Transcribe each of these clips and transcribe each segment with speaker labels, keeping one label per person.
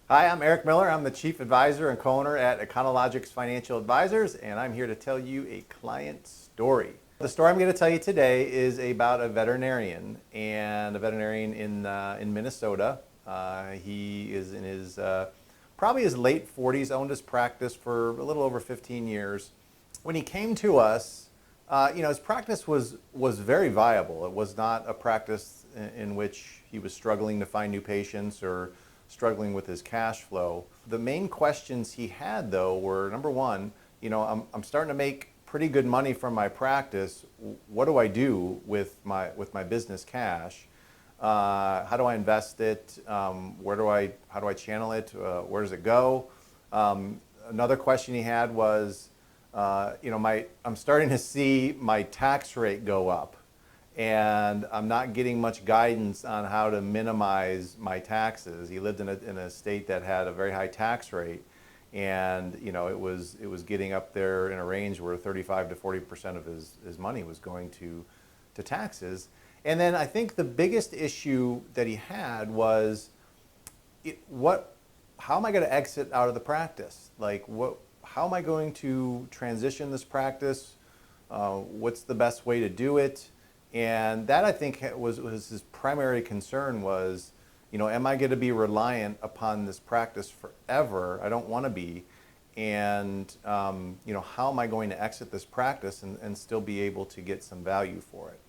Speaker 1: Hi, I'm Eric Miller. I'm the Chief Advisor and Co-owner at Econologics Financial Advisors, and I'm here to tell you a client story. The story I'm going to tell you today is about a veterinarian, and a veterinarian in Minnesota. He is in his probably his late 40s, owned his practice for a little over 15 years. When he came to us, his practice was very viable. It was not a practice in which he was struggling to find new patients or struggling with his cash flow. The main questions he had, though, were number one, I'm starting to make pretty good money from my practice. What do I do with my business cash? How do I invest it? How do I channel it? Where does it go? Another question he had was, I'm starting to see my tax rate go up, and I'm not getting much guidance on how to minimize my taxes. He lived in a state that had a very high tax rate, and it was getting up there in a range where 35 to 40% of his money was going to taxes. And then I think the biggest issue that he had was, how am I going to exit out of the practice? How am I going to transition this practice? What's the best way to do it? And that, I think, was his primary concern was, am I going to be reliant upon this practice forever? I don't want to be. And, how am I going to exit this practice and still be able to get some value for it?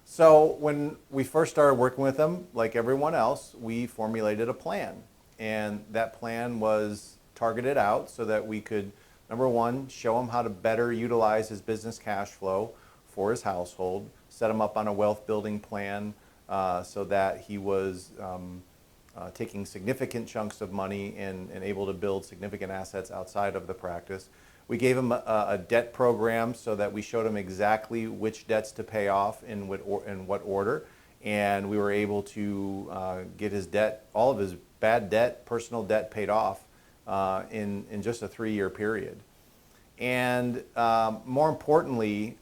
Speaker 1: So when we first started working with him, like everyone else, we formulated a plan. And that plan was targeted out so that we could, number one, show him how to better utilize his business cash flow for his household, set him up on a wealth building plan so that he was taking significant chunks of money and able to build significant assets outside of the practice. We gave him a debt program so that we showed him exactly which debts to pay off in what order, and we were able to get his debt, all of his bad debt, personal debt, paid off in just a 3-year period. And more importantly,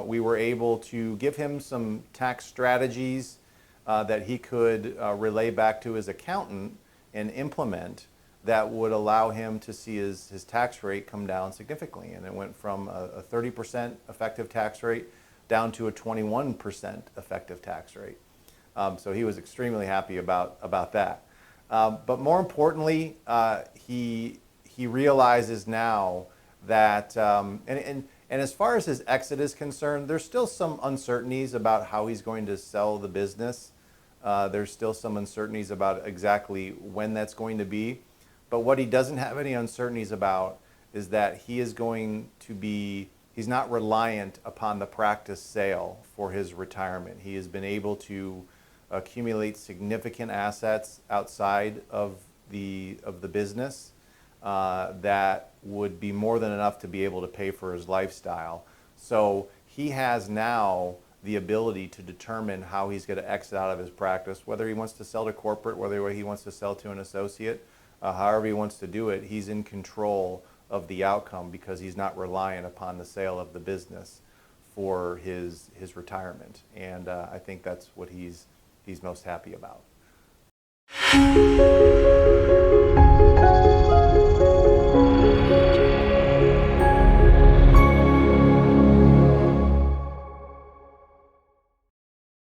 Speaker 1: we were able to give him some tax strategies that he could relay back to his accountant and implement that would allow him to see his tax rate come down significantly. And it went from a 30% effective tax rate down to a 21% effective tax rate. So he was extremely happy about that. But more importantly, he realizes now that, and as far as his exit is concerned, there's still some uncertainties about how he's going to sell the business. There's still some uncertainties about exactly when that's going to be. But what he doesn't have any uncertainties about is that he's not reliant upon the practice sale for his retirement. He has been able to accumulate significant assets outside of the business that would be more than enough to be able to pay for his lifestyle. So he has now the ability to determine how he's going to exit out of his practice, whether he wants to sell to corporate, whether he wants to sell to an associate, however he wants to do it. He's in control of the outcome because he's not reliant upon the sale of the business for his retirement. And I think that's what he's most happy about.